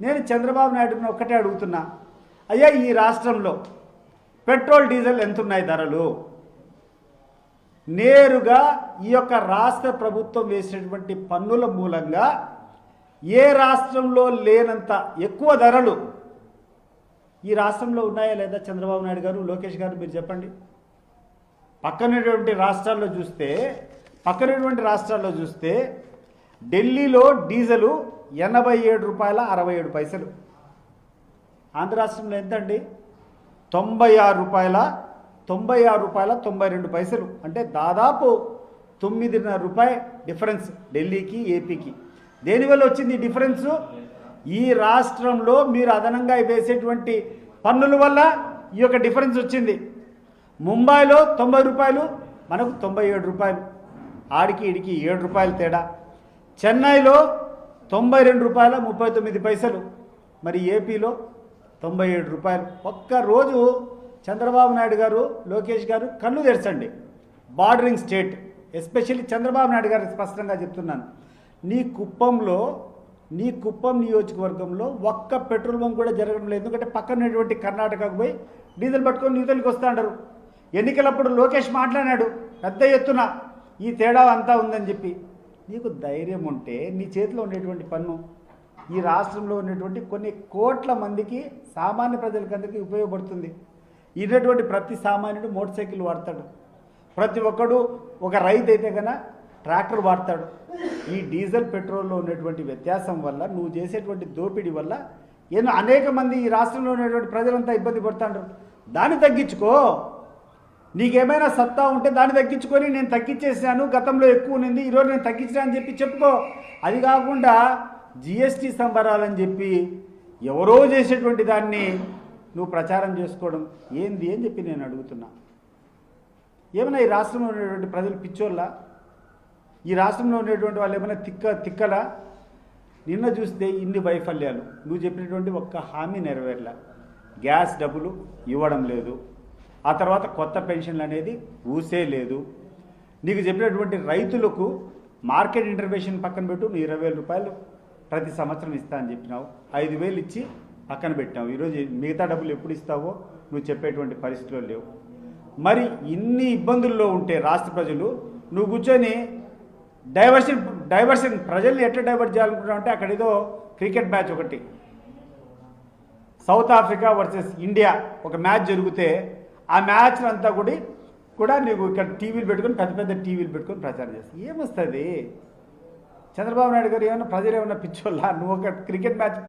నేను చంద్రబాబు నాయుడుని ఒక్కటే అడుగుతున్నా, అయ్యా ఈ రాష్ట్రంలో పెట్రోల్ డీజిల్ ఎంతున్నాయి ధరలు? నేరుగా ఈ యొక్క రాష్ట్ర ప్రభుత్వం వేసినటువంటి పన్నుల మూలంగా ఏ రాష్ట్రంలో లేనంత ఎక్కువ ధరలు ఈ రాష్ట్రంలో ఉన్నాయా లేదా? చంద్రబాబు నాయుడు గారు, లోకేష్ గారు మీరు చెప్పండి. పక్కనటువంటి రాష్ట్రాల్లో చూస్తే ఢిల్లీలో డీజిలు 87 రూపాయల 67 పైసలు. ఆంధ్ర రాష్ట్రంలో ఎంతండి? 96 రూపాయల 92 పైసలు. అంటే దాదాపు 9.5 రూపాయల డిఫరెన్స్ ఢిల్లీకి, ఏపీకి. దేనివల్ల వచ్చింది డిఫరెన్సు? ఈ రాష్ట్రంలో మీరు అదనంగా వేసేటువంటి పన్నుల వల్ల ఈ యొక్క డిఫరెన్స్ వచ్చింది. ముంబైలో 90 రూపాయలు, మనకు 97 రూపాయలు, ఆడికి ఇడికి 7 రూపాయలు తేడా. చెన్నైలో 92 రూపాయల 39 పైసలు, మరి ఏపీలో 97 రూపాయలు. ఒక్కరోజు చంద్రబాబు నాయుడు గారు, లోకేష్ గారు కళ్ళు తెరచండి. Bordering state, especially Chandrababu Naidu గారికి స్పష్టంగా చెప్తున్నాను, నీ కుప్పం నియోజకవర్గంలో ఒక్క పెట్రోల్ బంక్ కూడా జరగడం లేదు. ఎందుకంటే పక్కనటువంటి కర్ణాటకకు పోయి డీజిల్ పట్టుకొని న్యూఢిల్లీకి వస్తూ ఉంటారు. ఎన్నికలప్పుడు లోకేష్ మాట్లాడాడు పెద్ద ఎత్తున ఈ తేడా అంతా ఉందని చెప్పి. నీకు ధైర్యం ఉంటే నీ చేతిలో ఉండేటువంటి పన్ను ఈ రాష్ట్రంలో ఉన్నటువంటి కొన్ని కోట్ల మందికి, సామాన్య ప్రజలకందరికీ ఉపయోగపడుతుంది. ఇన్నటువంటి ప్రతి సామాన్యుడు మోటార్ సైకిల్ వాడతాడు, ప్రతి ఒక్కడు ఒక రైతు అయితే కన్నా ట్రాక్టర్ వాడతాడు. ఈ డీజిల్ పెట్రోల్లో ఉన్నటువంటి వ్యత్యాసం వల్ల, నువ్వు చేసేటువంటి దోపిడీ వల్ల అనేక మంది ఈ రాష్ట్రంలో ఉన్నటువంటి ప్రజలంతా ఇబ్బంది పడుతున్నారు. దాన్ని తగ్గించుకో. నీకేమైనా సత్తా ఉంటే దాన్ని తగ్గించుకొని, నేను తగ్గించేసాను, గతంలో ఎక్కువ ఉంది, ఈరోజు నేను తగ్గించాను అని చెప్పి చెప్పుకో. అది కాకుండా జిఎస్టీ సంబరాలని చెప్పి ఎవరో చేసేటువంటి దాన్ని నువ్వు ప్రచారం చేసుకోవడం ఏంది అని చెప్పి నేను అడుగుతున్నా. ఏమైనా ఈ రాష్ట్రంలో ఉన్నటువంటి ప్రజలు పిచ్చోళ్ళ? ఈ రాష్ట్రంలో ఉండేటువంటి వాళ్ళు ఏమైనా తిక్కలా? నిన్న చూస్తే ఇన్ని వైఫల్యాలు. నువ్వు చెప్పినటువంటి ఒక్క హామీ నెరవేరలా. గ్యాస్ డబ్బులు ఇవ్వడం లేదు, ఆ తర్వాత కొత్త పెన్షన్లు అనేది ఊసే లేదు. నీకు చెప్పినటువంటి రైతులకు మార్కెట్ ఇంటర్వెన్షన్ పక్కన పెట్టు, నువ్వు 20,000 రూపాయలు ప్రతి సంవత్సరం ఇస్తా అని చెప్పినావు, 5,000 ఇచ్చి పక్కన పెట్టినావు. ఈరోజు మిగతా డబ్బులు ఎప్పుడు ఇస్తావో నువ్వు చెప్పేటువంటి పరిస్థితుల్లో లేవు. మరి ఇన్ని ఇబ్బందుల్లో ఉంటే రాష్ట్ర ప్రజలు, నువ్వు కూర్చొని డైవర్షన్ ప్రజల్ని ఎట్లా డైవర్ట్ చేయాలనుకుంటున్నావు అంటే, అక్కడ ఏదో క్రికెట్ మ్యాచ్ ఒకటి సౌత్ ఆఫ్రికా వర్సెస్ ఇండియా ఒక మ్యాచ్ జరిగితే ఆ మ్యాచ్ అంతా కూడా నీకు ఇక్కడ టీవీలు పెట్టుకొని, పెద్ద టీవీలు పెట్టుకొని ప్రచారం చేస్తావు. ఏమొస్తుంది? చంద్రబాబు నాయుడు గారు ఏమన్నా ప్రజలు ఏమన్నా పిచ్చోళ్ళ? నువ్వు ఒక క్రికెట్ మ్యాచ్